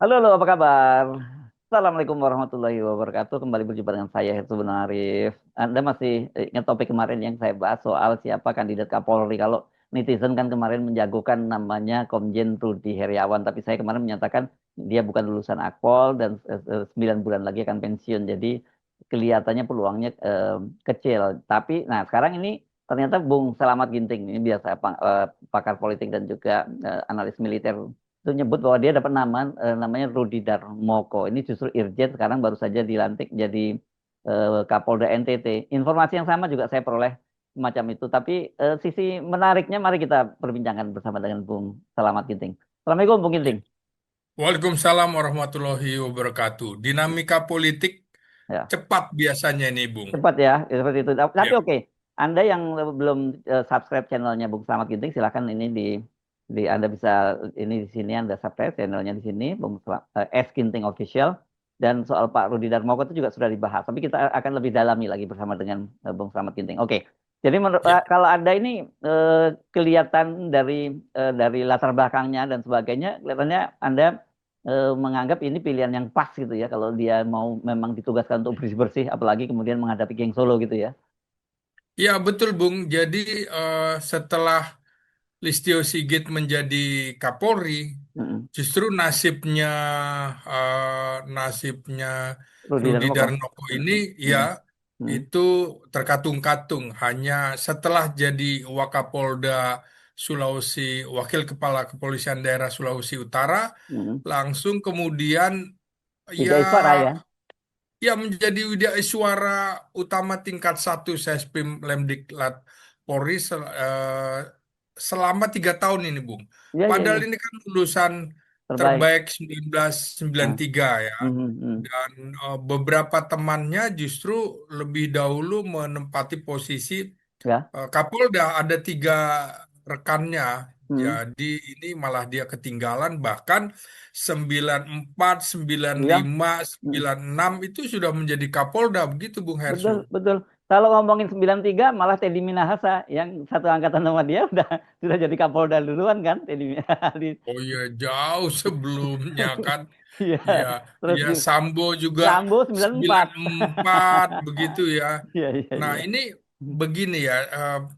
Halo, halo, apa kabar? Assalamualaikum warahmatullahi wabarakatuh. Kembali berjumpa dengan saya, Herzul Arif. Anda masih ingat topik kemarin yang saya bahas soal siapa kandidat Kapolri. Kalau netizen kan kemarin menjagokan namanya Komjen Rudi Heriawan, tapi saya kemarin menyatakan dia bukan lulusan Akpol dan 9 bulan lagi akan pensiun. Jadi kelihatannya peluangnya kecil. Tapi, nah sekarang ini ternyata Bung Selamat Ginting, ini biasa pakar politik dan juga analis militer itu nyebut bahwa dia dapat namanya Rudi Darmoko. Ini justru Irjen sekarang baru saja dilantik jadi Kapolda NTT. Informasi yang sama juga saya peroleh semacam itu. Tapi sisi menariknya mari kita perbincangkan bersama dengan Bung Selamat Ginting. Assalamualaikum Bung Ginting. Waalaikumsalam warahmatullahi wabarakatuh. Dinamika politik Ya, cepat biasanya nih, Bung. cepat ya, seperti itu. Tapi Ya, oke, Anda yang belum subscribe channelnya Bung Selamat Ginting, silakan ini di Anda bisa ini di sini Anda subscribe channelnya di sini S Ginting Official. Dan soal Pak Rudi Darmoko itu juga sudah dibahas. Tapi kita akan lebih dalami lagi bersama dengan Bung Selamat Ginting. Oke. Jadi ya, kalau Anda ini kelihatan dari latar belakangnya dan sebagainya, kelihatannya Anda menganggap ini pilihan yang pas gitu ya kalau dia mau memang ditugaskan untuk bersih-bersih apalagi kemudian menghadapi geng Solo gitu ya. ya betul, Bung. Jadi setelah Listio Sigit menjadi Kapolri, Mm-mm. justru nasibnya Rudi Rudi Darmoko. Darnoko ini Mm-mm. ya Mm-mm. Mm-mm. itu terkatung-katung. Hanya setelah jadi Wakapolda Sulawesi, Wakil Kepala Kepolisian Daerah Sulawesi Utara, Mm-mm. langsung kemudian ya Tiga Iswara ya. ya menjadi widya suara utama tingkat satu Sespim Lemdiklat Polri selama 3 tahun ini, Bung. Iya, iya, Padahal iya. ini kan lulusan Terbaik. terbaik Nah. 1993 ya. Mhm, mhm. Dan beberapa temannya justru lebih dahulu menempati posisi Ya. Kapolda, ada 3 rekannya. Mhm. Jadi ini malah dia ketinggalan, bahkan 94, Iya. 95, Mhm. 96 itu sudah menjadi Kapolda, begitu Bung Hersu. Betul, betul. Kalau ngomongin 93 malah Teddy Minahasa yang satu angkatan sama dia udah sudah jadi Kapolda duluan kan Teddy Minahasa. Oh iya, jauh sebelumnya kan. Iya. Ya, Terus ya di Sambo juga Sambo 94. 94 begitu ya. Iya, iya, Nah, iya. ini begini ya,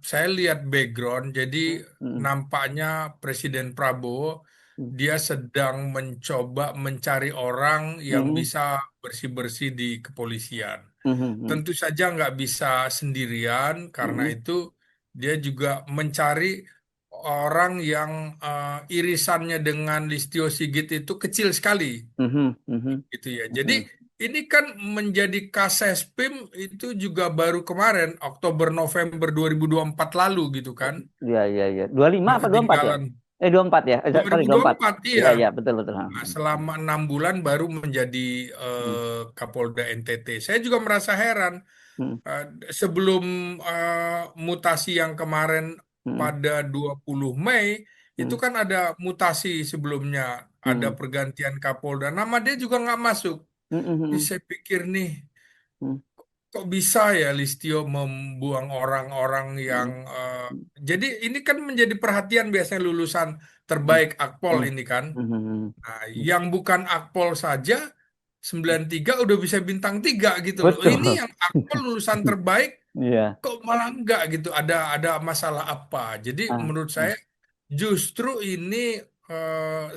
saya lihat background, jadi Mhm. nampaknya Presiden Prabowo Mhm. dia sedang mencoba mencari orang yang Mhm. bisa bersih-bersih di kepolisian. Mhm. Tentu saja nggak bisa sendirian, karena Mhm. itu dia juga mencari orang yang irisannya dengan Listio Sigit itu kecil sekali Mhm. Mhm. gitu ya. Jadi Mhm. ini kan menjadi Kasespim itu juga baru kemarin Oktober November 2024 lalu gitu kan. Iya, iya, iya. 25 Nah, apa 24 ya? ketinggalan 24 ya? Sorry, 24. 2024 Iya, iya. iya, betul, betul. Ha. Nah, selama 6 bulan baru menjadi Hmm. Kapolda NTT. Saya juga merasa heran. Hmm. Eh, Sebelum mutasi yang kemarin Hmm. pada 20 Mei, itu Hmm. kan ada mutasi sebelumnya, ada Hmm. pergantian Kapolda. Nama dia juga nggak masuk. Hmm. Hmm. Jadi Hmm. saya pikir nih, Hmm. kok bisa ya Listio membuang orang-orang yang... Hmm. jadi ini kan menjadi perhatian biasanya lulusan Hmm. terbaik Akpol Hmm. ini kan. Hmm. Hmm. Nah, Hmm. yang bukan Akpol saja 93 udah bisa bintang 3 gitu loh. Ini Betul. yang Akpol lulusan terbaik Iya. kok malah enggak gitu. Ada masalah apa? Jadi Ah, menurut ah. saya justru ini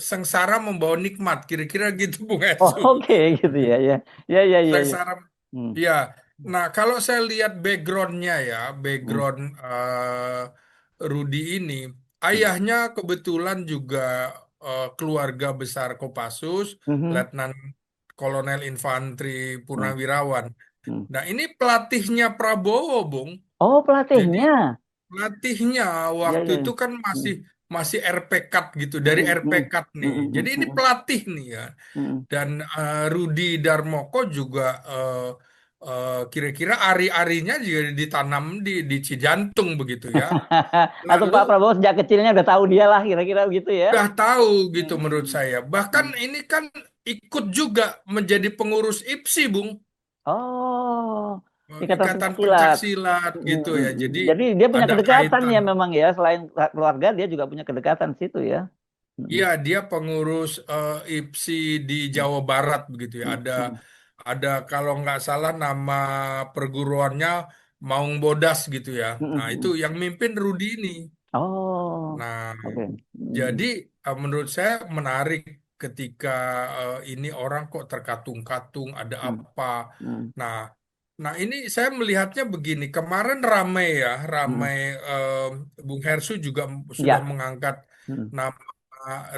sengsara membawa nikmat, kira-kira gitu Bung Oh, Esu. oke gitu ya, ya. Ya, ya, ya, ya. Sengsara, Hmm. ya. Nah, kalau saya lihat backgroundnya ya, Hmm. background Rudi ini, Hmm. ayahnya kebetulan juga keluarga besar Kopassus, Hmm. Letnan Kolonel Infanteri Hmm. Purnawirawan. Hmm. Nah, ini pelatihnya Prabowo, Bung. Oh, Jadi pelatihnya. pelatihnya Ya, waktu ya, itu ya. kan masih Hmm. masih RP Cut gitu, dari Hmm. RP Hmm. Cut nih. Hmm. Jadi Hmm. ini Hmm. pelatih nih ya. Hmm. Dan Rudi Darmoko juga kira-kira ari-arinya juga ditanam di Cijantung begitu ya. Atau Lalu Pak Prabowo sejak kecilnya udah tahu dia lah kira-kira begitu ya. udah tahu gitu menurut Hmm. saya. Bahkan Hmm. ini kan ikut juga menjadi pengurus IPSI, Bung. Oh, Ikatan Ikatan Pencaksilat. Pencaksilat Hmm. gitu Hmm. ya. Hmm. Jadi Jadi dia punya ada kedekatan kaitan. ya memang ya. Selain keluarga dia juga punya kedekatan situ ya. Mm, Iya, dia pengurus IPSI di mm, Jawa Barat begitu ya. mm, mm. Ada kalau nggak salah nama perguruannya Maung Bodas gitu ya. Mm, Nah, mm, itu mm. yang mimpin Rudi ini. Oh, Nah, oke. jadi Mm, menurut saya menarik ketika ini orang kok terkatung-katung, ada mm, apa. mm, Nah, nah ini saya melihatnya begini, kemarin ramai ya, mm. ramai Bung Hersu juga sudah Ya, mengangkat mm. nama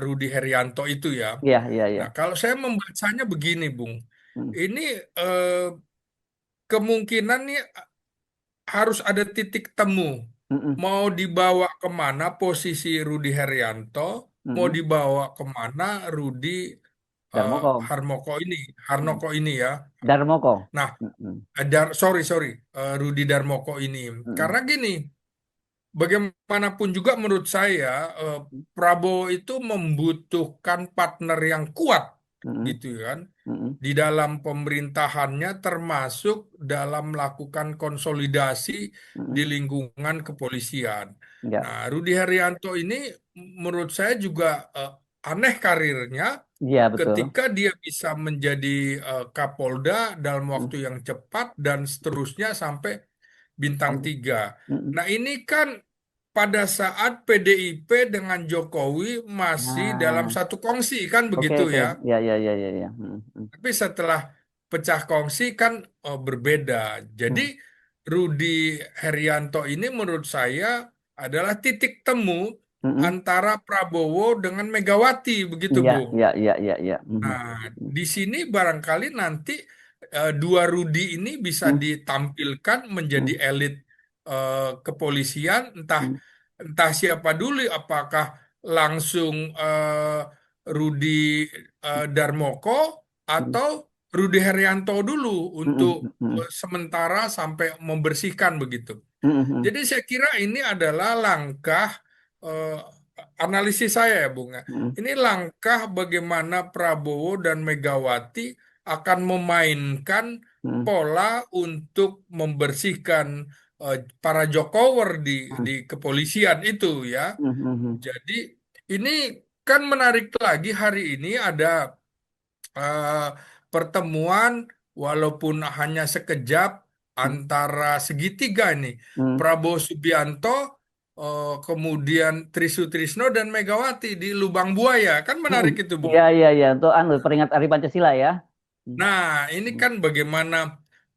Rudi Herianto itu ya. Iya, iya, iya. Nah, kalau saya membacanya begini, Bung, Mm, ini kemungkinan nih harus ada titik temu. mm, mm, Mau dibawa kemana posisi Rudi Herianto, mau mm. dibawa kemana Rudi eh, Darmoko, Harmoko ini, mm. Harnoko ini ya. Darmoko. Nah, Mm, mm, sorry, Rudi Darmoko ini. mm, Karena gini, bagaimanapun juga menurut saya mm, Prabowo itu membutuhkan partner yang kuat mm, gitu kan mm, di dalam pemerintahannya termasuk dalam melakukan konsolidasi di mm. lingkungan kepolisian. Ya, Nah, Rudi Haryanto ini menurut saya juga aneh karirnya iya betul. ketika dia bisa menjadi Kapolda dalam Mm, waktu yang cepat dan seterusnya sampai bintang mm, 3. mm. Nah, ini kan pada saat PDIP dengan Jokowi masih dalam Nah, satu kongsi kan oke, begitu oke. ya. Ya, ya, ya, ya, ya. Mm, mm, Tapi setelah pecah kongsi kan berbeda. Jadi mm, Rudi Herianto ini menurut saya adalah titik temu mm, mm. antara Prabowo dengan Megawati begitu, Iya, Bung. iya, iya, iya, iya. Mm, Nah, mm, di sini barangkali nanti dua Rudi ini bisa mm, ditampilkan menjadi mm, elit kepolisian, entah mm, entah siapa dulu, apakah langsung Rudi Darmoko mm, atau Rudi Herianto dulu mm, untuk mm, mm, sementara sampai membersihkan begitu. mm, mm, Jadi saya kira ini adalah langkah eh, analisis saya ya Bung ya. mm, Ini langkah bagaimana Prabowo dan Megawati akan memainkan mm, pola untuk membersihkan para Jokower di kepolisian itu ya. mm, mm, mm, Jadi ini kan menarik lagi hari ini ada eh, pertemuan walaupun hanya sekejap mm, antara segitiga ini mm, Prabowo Subianto kemudian Tri Sutrisno dan Megawati di Lubang Buaya kan mm. menarik itu Bung. Iya, iya, iya. Untuk anu peringat Hari Pancasila ya. Mm, Nah, ini mm, kan bagaimana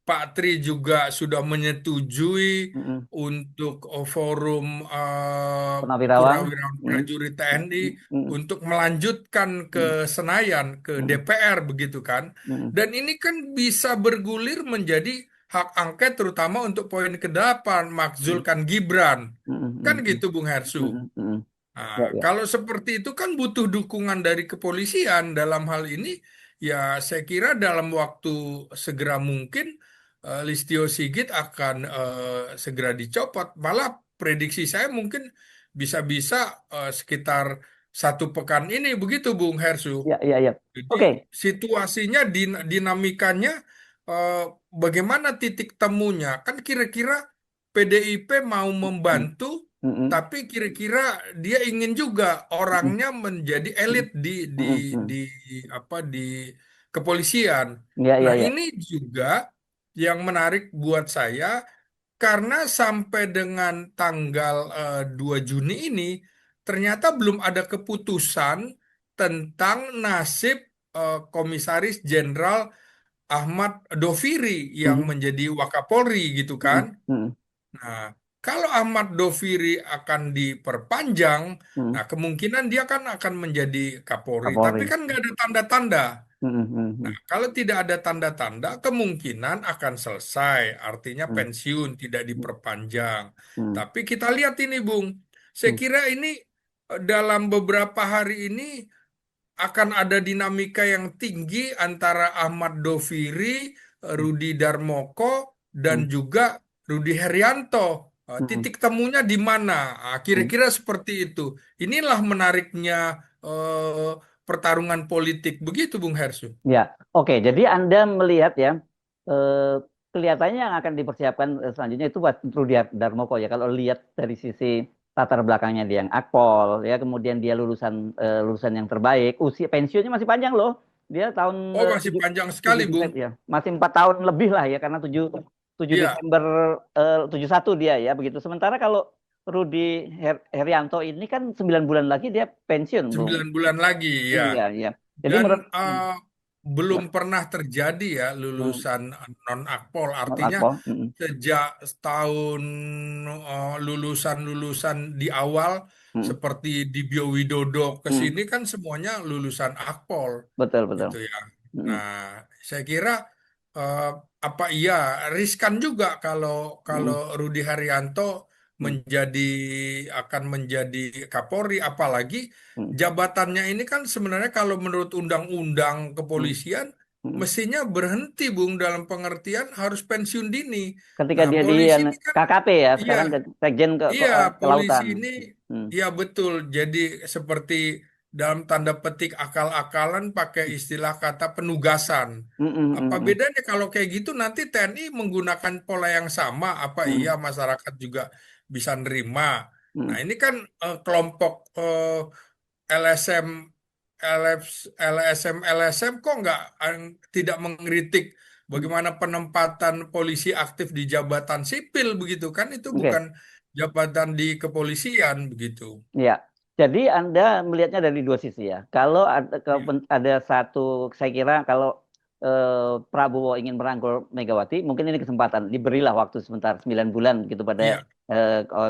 Pak Tri juga sudah menyetujui mm. untuk forum Purnawirawan. Purnawirawan Mm, Prajurit TNI mm, mm, untuk melanjutkan ke mm, Senayan, ke mm, DPR begitu kan. mm, Dan ini kan bisa bergulir menjadi hak angket terutama untuk poin ke-8 mm, Makzulkan Gibran. mm, Kan mm, mm, gitu Bung Hersu. mm, mm. Nah, Ya, ya. kalau seperti itu kan butuh dukungan dari kepolisian dalam hal ini. Ya, saya kira dalam waktu segera mungkin Listio Sigit akan segera dicopot. Malah prediksi saya mungkin bisa-bisa sekitar 1 pekan ini begitu, Bung Hersu. Ya, ya, ya. Jadi Oke. situasinya, dinamikanya, eh, bagaimana titik temunya? Kan kira-kira PDIP mau Mm, membantu, mm, mm, tapi kira-kira dia ingin juga mm, orangnya menjadi mm, elit mm, mm, mm. di apa di kepolisian. Ya, ya, Nah, ya. ini juga yang menarik buat saya karena sampai dengan tanggal 2 Juni ini ternyata belum ada keputusan tentang nasib Komisaris Jenderal Ahmad Doviri yang Mhm, menjadi Wakapolri gitu kan. mhm, mhm, Nah, kalau Ahmad Doviri akan diperpanjang, mhm. nah kemungkinan dia kan akan menjadi Kapolri. Tapi Kapolri. kan nggak ada tanda-tanda. Mhm, Nah, mhm, kalau tidak ada tanda-tanda, kemungkinan akan selesai, artinya mhm, pensiun tidak mhm, diperpanjang. mhm, Tapi kita lihat ini, Bung, saya mhm, kira ini dalam beberapa hari ini akan ada dinamika yang tinggi antara Ahmad Doviri, Rudi Darmoko, dan mhm, juga Rudi Herianto. mhm, Titik temunya di mana? mhm. Kira-kira seperti itu. Inilah menariknya eh, pertarungan politik. Begitu, Bung Hersu. Ya, oke. Jadi Anda melihat ya, eh, kelihatannya yang akan dipersiapkan selanjutnya itu buat Rudi Darmoko ya. Kalau lihat dari sisi latar belakangnya dia yang akpol, ya kemudian dia lulusan yang terbaik, usia pensiunnya masih panjang loh. Dia tahun Oh, masih 7 panjang sekali, 7 Bung. Desember ya, masih 4 tahun lebih lah ya karena 7 7 Iya, Desember 71 dia ya begitu. Sementara kalau Rudi Herianto ini kan 9 bulan lagi dia pensiun, Bung. 9 bulan lagi, ya. Iya, iya. Jadi Dan menurut belum ya, pernah terjadi ya hmm, lulusan non-akpol. menurut Artinya akpol, hmm, sejak tahun lulusan-lulusan di awal hmm, seperti Dibio Widodo ke hmm, sini kan semuanya lulusan akpol betul, betul. gitu ya. Hmm, Nah, saya kira eh, apa iya riskan juga kalau hmm, kalau Rudi Haryanto hmm, menjadi akan menjadi Kapolri, apalagi hmm, jabatannya ini kan sebenarnya kalau menurut undang-undang hmm, kepolisian hmm. mestinya berhenti, Bung, dalam pengertian harus pensiun dini. Ketika Nah, dia di polisi ini kan KKP ya, iya, sekarang Sekjen iya, polisi Kelautan. ini Hmm. ya betul. Jadi seperti dalam tanda petik akal-akalan pakai istilah kata penugasan. Hmm, hmm, Apa hmm, hmm, bedanya kalau kayak gitu nanti TNI menggunakan pola yang sama? Apa iya hmm, masyarakat juga bisa nerima? Nah, hmm, ini kan kelompok LSM, LSM kok nggak tidak mengkritik hmm. bagaimana penempatan polisi aktif di jabatan sipil begitu kan? Itu bukan Oke. jabatan di kepolisian begitu. Ya, jadi Anda melihatnya dari dua sisi ya. Kalau Iya, ada satu, saya kira kalau Prabowo ingin merangkul Megawati, mungkin ini kesempatan. Diberilah waktu sebentar, 9 bulan gitu pada iya,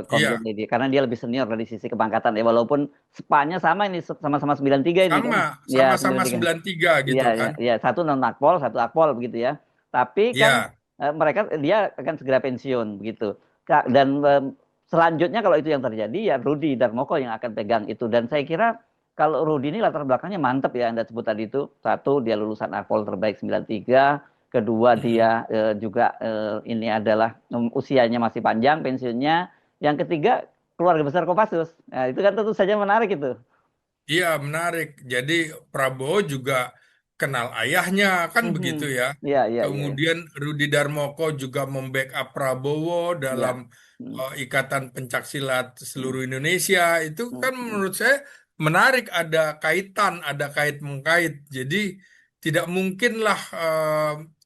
Komjen iya. ini. Karena dia lebih senior dari sisi kepangkatan ya. Walaupun spannya sama ini, sama-sama 93 ini kan. Sama, Ya, sama-sama 93. 93 Iya, gitu iya, kan? iya. Satu non akpol, satu akpol begitu ya. Tapi kan Iya. dia akan segera pensiun begitu. Dan selanjutnya kalau itu yang terjadi ya Rudi Darmoko yang akan pegang itu. Dan saya kira kalau Rudi ini latar belakangnya mantep ya Anda sebut tadi itu. Satu, dia lulusan akpol terbaik 93. Kedua, dia Mm-mm. juga ini adalah usianya masih panjang pensiunnya. Yang ketiga, keluarga besar Kopassus. Nah, itu kan tentu saja menarik itu. Iya, menarik. Jadi Prabowo juga kenal ayahnya, kan begitu Mhm. ya. Iya, iya, iya, iya. Kemudian Rudi Darmoko juga membackup Prabowo dalam Iya. Hmm, Ikatan Pencaksilat hmm, seluruh Indonesia. Itu hmm, kan hmm, menurut saya menarik, ada kaitan, ada kait-mengkait. Jadi tidak mungkinlah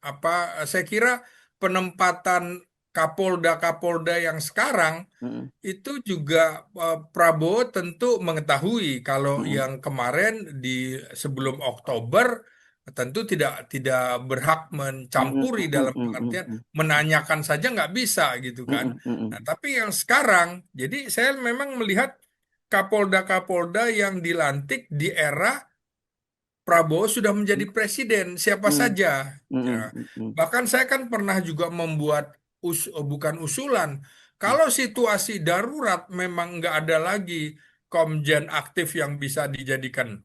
apa, saya kira penempatan Kapolda-Kapolda yang sekarang hmm, itu juga Prabowo tentu mengetahui kalau hmm, yang kemarin di sebelum Oktober tentu tidak berhak hmm, mencampuri hmm, dalam hmm, hmm, pengertian hmm, menanyakan saja nggak bisa gitu hmm, kan. hmm, hmm, hmm, Nah, tapi yang sekarang, jadi saya memang melihat Kapolda-Kapolda yang dilantik di era Prabowo sudah menjadi presiden, siapa hmm, saja. Ya. hmm, hmm, hmm, Bahkan saya kan pernah juga membuat bukan usulan. Kalau situasi darurat memang nggak ada lagi komjen aktif yang bisa dijadikan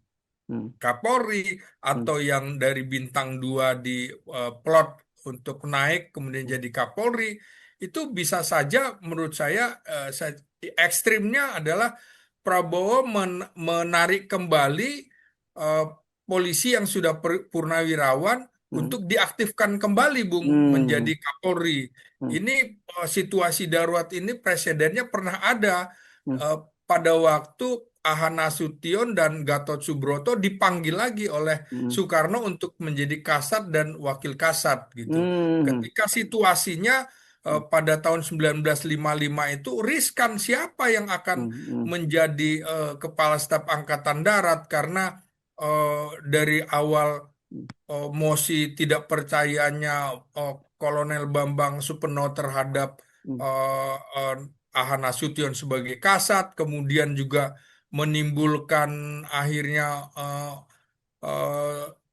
hmm, Kapolri hmm, atau yang dari bintang 2 di plot untuk naik kemudian jadi Kapolri, itu bisa saja menurut ekstrimnya adalah Prabowo menarik kembali eh, polisi yang sudah purnawirawan hmm, untuk diaktifkan kembali, Bung, menjadi hmm, Kapolri. hmm, Ini situasi darurat ini presidennya pernah ada hmm, eh, pada waktu Ahana Nasution dan Gatot Subroto dipanggil lagi oleh hmm, Soekarno untuk menjadi Kasat dan Wakil Kasat gitu. hmm, Ketika situasinya pada tahun 1955 itu riskan siapa yang akan hmm, hmm, menjadi Kepala Staf Angkatan Darat karena dari awal mosi tidak percayanya Kolonel Bambang Supeno terhadap hmm, Ahana Nasution sebagai kasat, kemudian juga menimbulkan akhirnya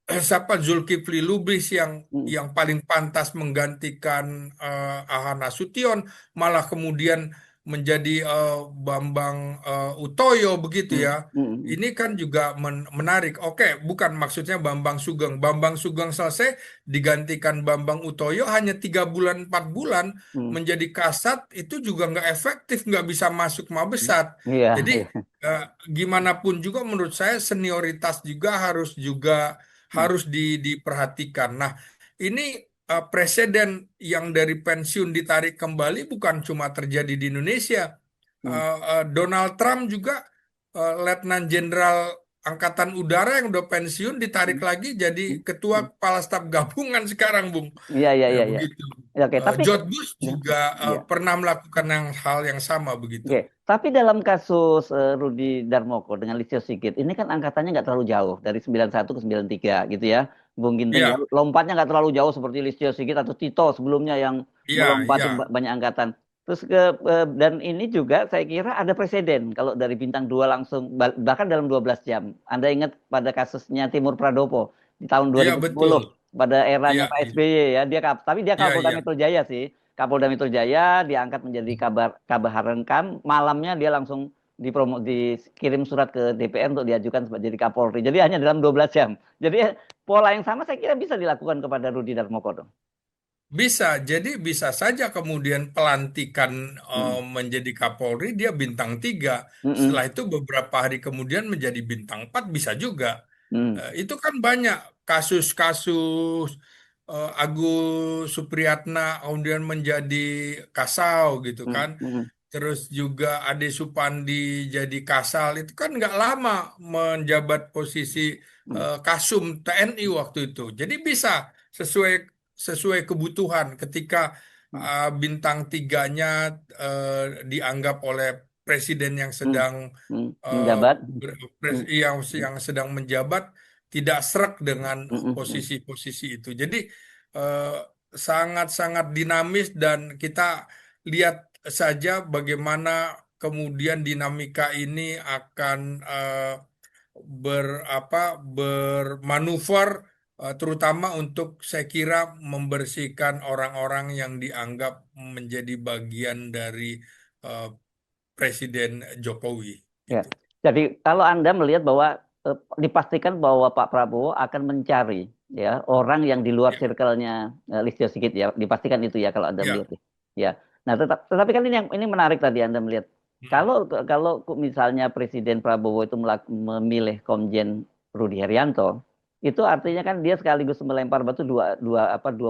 siapa Zulkifli Lubis hmm, yang paling pantas menggantikan Ahana Nasution, malah kemudian menjadi Bambang Utoyo begitu hmm, ya. hmm, Ini kan juga menarik. Oke, bukan maksudnya Bambang Sugeng. Bambang Sugeng selesai digantikan Bambang Utoyo hanya 3 bulan 4 bulan hmm, menjadi kasat itu juga nggak efektif, nggak bisa masuk hmm. Mabesat. Iya, Jadi iya. eh, gimana pun juga menurut saya senioritas juga Hmm, harus diperhatikan. Nah, ini presiden yang dari pensiun ditarik kembali bukan cuma terjadi di Indonesia, Hmm. Donald Trump juga Letnan Jenderal Angkatan Udara yang udah pensiun ditarik Hmm. lagi jadi Hmm. ketua Hmm. kepala staf gabungan sekarang, Bung. Iya, iya, Ya iya, iya. begitu. Ya, oke, tapi George Bush ya, juga iya. pernah melakukan hal yang sama begitu. Oke, tapi dalam kasus Rudi Darmoko dengan Listio Sigit, ini kan angkatannya nggak terlalu jauh dari 91 ke 93 gitu ya, Bung Ginting ya. Iya, Lompatnya nggak terlalu jauh seperti Listio Sigit atau Tito sebelumnya yang iya, melompati iya, banyak angkatan. Terus dan ini juga saya kira ada preseden kalau dari bintang 2 langsung bahkan dalam 12 jam. Anda ingat pada kasusnya Timur Pradopo di tahun iya 2010 betul. pada eranya Iya, Pak iya, SBY ya. Tapi dia iya, Kapolda iya. Metro Jaya sih. Kapolda Metro Jaya diangkat menjadi Kabar Harenkamp, malamnya dia langsung dikirim surat ke DPR untuk diajukan jadi Kapolri. Jadi hanya dalam 12 jam. Jadi pola yang sama saya kira bisa dilakukan kepada Rudi Darmoko dong. Bisa, jadi bisa saja kemudian pelantikan Hmm. menjadi Kapolri dia bintang 3. Mm-mm. Setelah itu beberapa hari kemudian menjadi bintang 4 bisa juga. Mm. Itu kan banyak kasus-kasus Agus Supriyatna kemudian menjadi Kasau gitu Mm. kan. Mm. Terus juga Ade Supandi jadi Kasal itu kan nggak lama menjabat posisi Mm. Kasum TNI waktu itu. Jadi bisa sesuai sesuai kebutuhan ketika Mm. bintang tiganya dianggap oleh presiden yang Mm. sedang Mm. eh, Menjabat. Mm. yang sedang menjabat tidak serak dengan Mm. Mm. Mm. posisi-posisi itu. Jadi eh, sangat-sangat dinamis dan kita lihat saja bagaimana kemudian dinamika ini akan bermanuver terutama untuk saya kira membersihkan orang-orang yang dianggap menjadi bagian dari eh, Presiden Jokowi Ya. gitu. Jadi kalau Anda melihat bahwa dipastikan bahwa Pak Prabowo akan mencari ya orang yang di luar Ya, circle-nya Listio Sigit ya, dipastikan itu ya kalau Anda ya. melihat ya. Ya. Nah, tetapi kan ini menarik tadi Anda melihat Mm. kalau kalau misalnya Presiden Prabowo itu memilih Komjen Rudi Herianto, itu artinya kan dia sekaligus melempar batu dua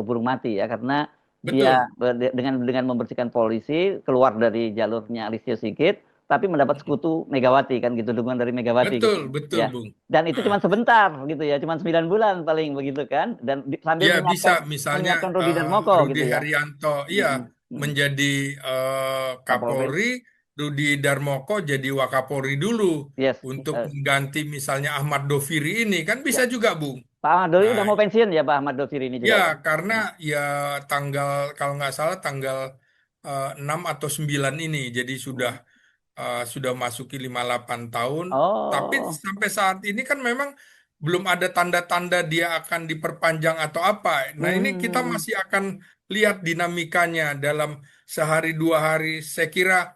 burung mati ya karena dia Betul. dengan membersihkan polisi keluar dari jalurnya Listio Sigit tapi mendapat Mm. sekutu Megawati kan gitu dukungan dari Megawati gitu Betul, betul, ya Bung. dan itu Ah, cuma sebentar gitu ya cuma 9 bulan paling begitu kan dan sambil ya bisa menyiapkan misalnya menyiapkan Rudi Darmoko Rudi gitu ya. Herianto, iya Mm-mm, mm. menjadi Kapolri. Kapolri, Rudi Darmoko jadi Wakapolri dulu Yes. untuk mengganti misalnya Ahmad Doviri ini kan bisa Ya, juga, Bung. Pak Ahmad Doli Nah, udah mau pensiun ya Pak Ahmad Doviri ini ya juga ya. karena Mm, ya tanggal kalau nggak salah tanggal 6 atau 9 ini, jadi sudah mm. sudah masuki 58 tahun. Tapi Oh. sampai saat ini kan memang belum ada tanda-tanda dia akan diperpanjang atau apa. Nah, ini kita Hmm. masih akan lihat dinamikanya dalam sehari 2 hari. Saya kira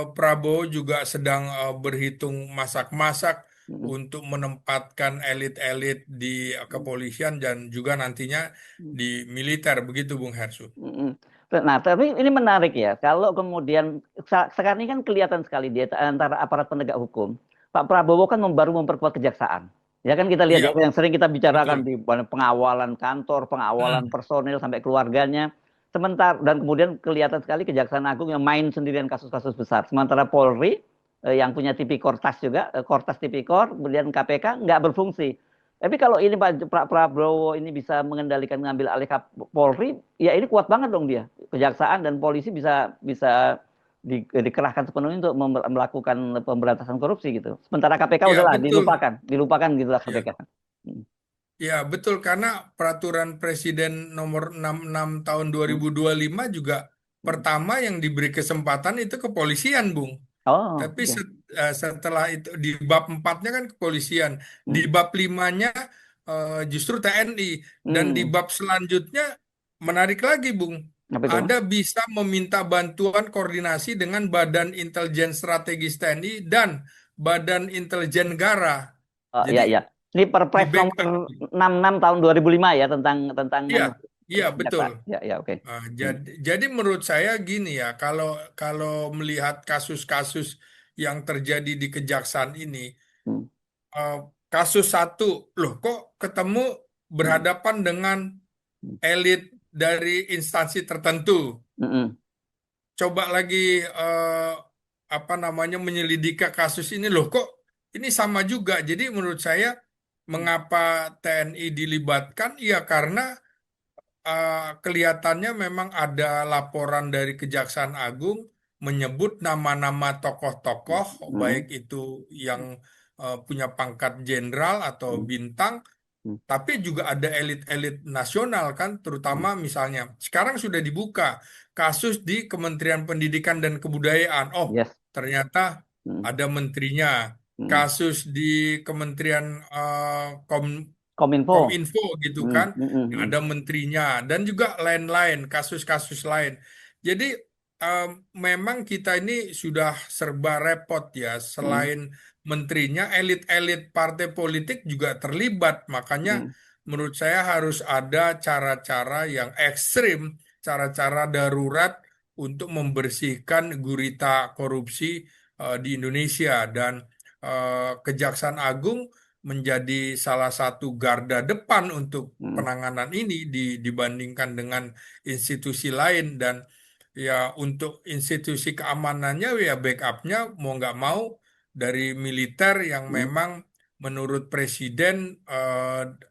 Prabowo juga sedang berhitung masak-masak Mm, untuk menempatkan elit-elit di kepolisian dan juga nantinya mm, di militer. Begitu, Bung Hersu. mm. Nah, tapi ini menarik ya. Kalau kemudian sekarang ini kan kelihatan sekali dia antara aparat penegak hukum. Pak Prabowo kan baru memperkuat kejaksaan. Ya kan kita lihat ya Iya, yang sering kita bicarakan betul. di pengawalan kantor, pengawalan Hmm. personil sampai keluarganya. Sementara dan kemudian kelihatan sekali Kejaksaan Agung yang main sendirian kasus-kasus besar. Sementara Polri yang punya tipikor tas juga, Kortas tipikor, kemudian KPK nggak berfungsi. Tapi kalau ini Pak Prabowo ini bisa mengendalikan ngambil alih Polri, ya ini kuat banget dong dia. Kejaksaan dan polisi bisa bisa dikerahkan sepenuhnya untuk melakukan pemberantasan korupsi gitu. Sementara KPK Ya, udahlah betul. dilupakan gitulah Ya. KPK. Hmm. Ya, betul karena peraturan Presiden nomor 66 tahun Hmm. 2025 juga Hmm. pertama yang diberi kesempatan itu kepolisian, Bung. Oh, Tapi oke. setelah itu di bab empatnya kan kepolisian, di Hmm. bab limanya justru TNI dan di Hmm. bab selanjutnya menarik lagi, Bung. Apa itu? Ada bisa meminta bantuan koordinasi dengan Badan Intelijen Strategis TNI dan Badan Intelijen Negara. Oh, Jadi iya, iya. Ini di Perpres nomor backup. 66 tahun 2005 ya tentang tentang Iya, iya betul. kejaksaan. Ya, ya, oke. Hmm. Jadi menurut saya gini ya, kalau kalau melihat kasus-kasus yang terjadi di Kejaksaan ini, Hmm. eh, kasus satu, loh kok ketemu Hmm. berhadapan dengan Hmm. elit dari instansi tertentu. Hmm. Coba lagi apa namanya menyelidiki kasus ini, loh kok ini sama juga. Jadi menurut saya mengapa TNI dilibatkan? Ya karena kelihatannya memang ada laporan dari Kejaksaan Agung menyebut nama-nama tokoh-tokoh, baik Mm, itu yang punya pangkat jenderal atau mm, bintang, mm, tapi juga ada elit-elit nasional kan, terutama mm, misalnya sekarang sudah dibuka kasus di Kementerian Pendidikan dan Kebudayaan. Oh, yes. ternyata Mm, ada menterinya. mm. Kasus di Kementerian Kominfo. Kominfo gitu Mm, kan, mm, mm, mm, ada menterinya dan juga lain-lain kasus-kasus lain. Jadi em, memang kita ini sudah serba repot ya. mm, Selain menterinya, elit-elit partai politik juga terlibat. Makanya mm, menurut saya harus ada cara-cara yang ekstrim, cara-cara darurat untuk membersihkan gurita korupsi di Indonesia dan Kejaksaan Agung menjadi salah satu garda depan untuk mm, penanganan ini dibandingkan dengan institusi lain dan ya untuk institusi keamanannya ya backupnya mau nggak mau dari militer yang mm, memang menurut Presiden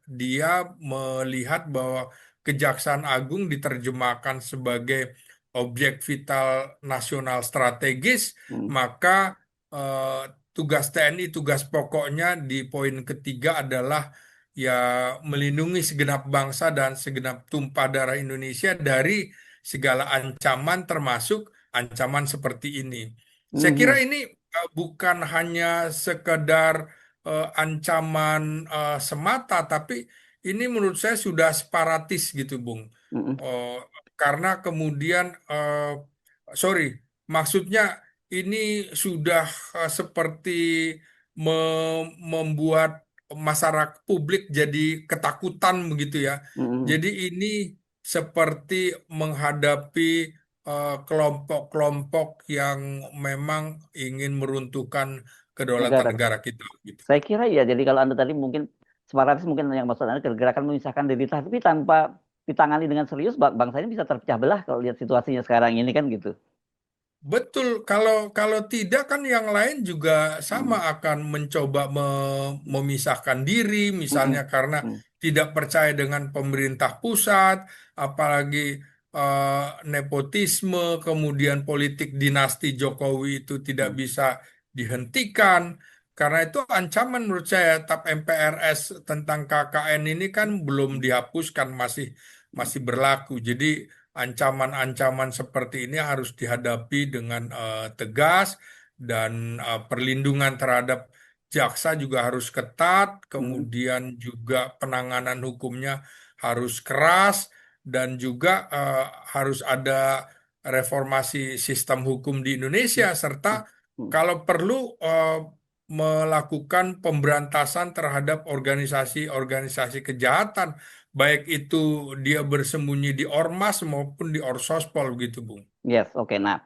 dia melihat bahwa Kejaksaan Agung diterjemahkan sebagai objek vital nasional strategis, mm, maka eh, tugas TNI, tugas pokoknya di poin ketiga adalah ya melindungi segenap bangsa dan segenap tumpah darah Indonesia dari segala ancaman termasuk ancaman seperti ini. Saya kira mm, ini bukan hanya sekedar ancaman semata, tapi ini menurut saya sudah separatis gitu, Bung. mm, mm, Oh, karena kemudian, sorry, maksudnya ini sudah seperti membuat masyarakat publik jadi ketakutan begitu ya. mm. Jadi ini seperti menghadapi kelompok-kelompok yang memang ingin meruntuhkan kedaulatan Negara. negara kita gitu. Saya kira ya, jadi kalau Anda tadi mungkin separatis mungkin yang maksud Anda gerakan memisahkan diri, tapi tanpa ditangani dengan serius, bangsa ini bisa terpecah belah kalau lihat situasinya sekarang ini kan gitu. Betul, kalau kalau tidak kan yang lain juga sama Mm, akan mencoba memisahkan diri, misalnya mm, karena mm, tidak percaya dengan pemerintah pusat, apalagi eh, nepotisme, kemudian politik dinasti Jokowi itu tidak mm, bisa dihentikan. Karena itu ancaman menurut saya, TAP MPRS tentang KKN ini kan belum mm, dihapuskan, masih mm, masih berlaku. Jadi ancaman-ancaman seperti ini harus dihadapi dengan tegas dan perlindungan terhadap jaksa juga harus ketat, mm, kemudian juga penanganan hukumnya harus keras dan juga harus ada reformasi sistem hukum di Indonesia serta mm, mm. kalau perlu melakukan pemberantasan terhadap organisasi-organisasi kejahatan baik itu dia bersembunyi di ormas maupun di orsospol gitu, Bung. Yes, oke. Nah,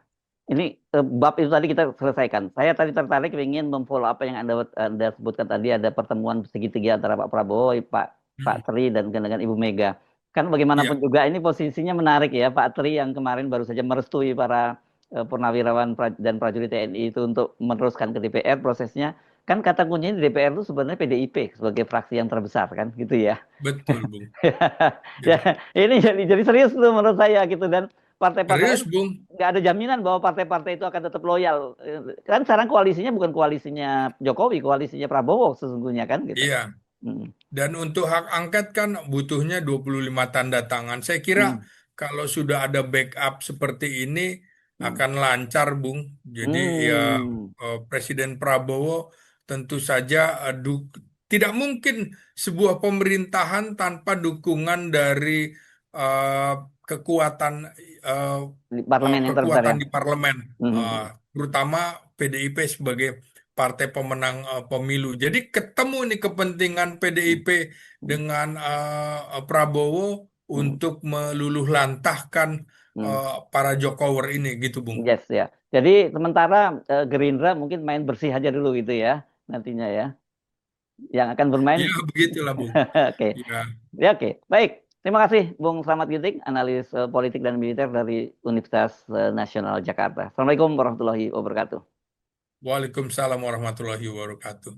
ini bab itu tadi kita selesaikan. Saya tadi tertarik ingin memfollow apa yang Anda sebutkan tadi, ada pertemuan segitiga antara Pak Prabowo, Pak Hmm. Tri dan dengan Ibu Mega. Kan Iya, bagaimanapun juga ini posisinya menarik ya, Pak Tri yang kemarin baru saja merestui para purnawirawan dan prajurit TNI itu untuk meneruskan ke DPR prosesnya. Kan kata kuncinya di DPR itu sebenarnya PDIP sebagai fraksi yang terbesar kan, gitu ya. betul, Bung. Ya, Ya. ini jadi serius tuh menurut saya gitu, dan partai-partai lain Serius, Bung. nggak ada jaminan bahwa partai-partai itu akan tetap loyal. Kan sekarang koalisinya bukan koalisinya Jokowi, koalisinya Prabowo sesungguhnya kan gitu. Iya. Hmm. Dan untuk hak angket kan butuhnya 25 tanda tangan. Saya kira Hmm. kalau sudah ada backup seperti ini Hmm. akan lancar, Bung. Jadi ya Hmm. Presiden Prabowo tentu saja tidak mungkin sebuah pemerintahan tanpa dukungan dari eh, kekuatan eh, Di parlemen yang terbesar kekuatan ya. di parlemen, Hmm. eh, terutama PDIP sebagai partai pemenang pemilu. Jadi ketemu nih kepentingan Hmm. PDIP Hmm. dengan Prabowo Hmm. untuk meluluhlantahkan Hmm. para Jokower ini gitu, Bung. Yes ya. Jadi sementara Gerindra mungkin main bersih aja dulu gitu ya nantinya ya. Yang akan bermain. Ya, begitulah, Bung. Oke. Ya, Ya, oke. Baik. Terima kasih Bung Slamet Ginting, analis politik dan militer dari Universitas Nasional Jakarta. Assalamualaikum warahmatullahi wabarakatuh. Waalaikumsalam warahmatullahi wabarakatuh.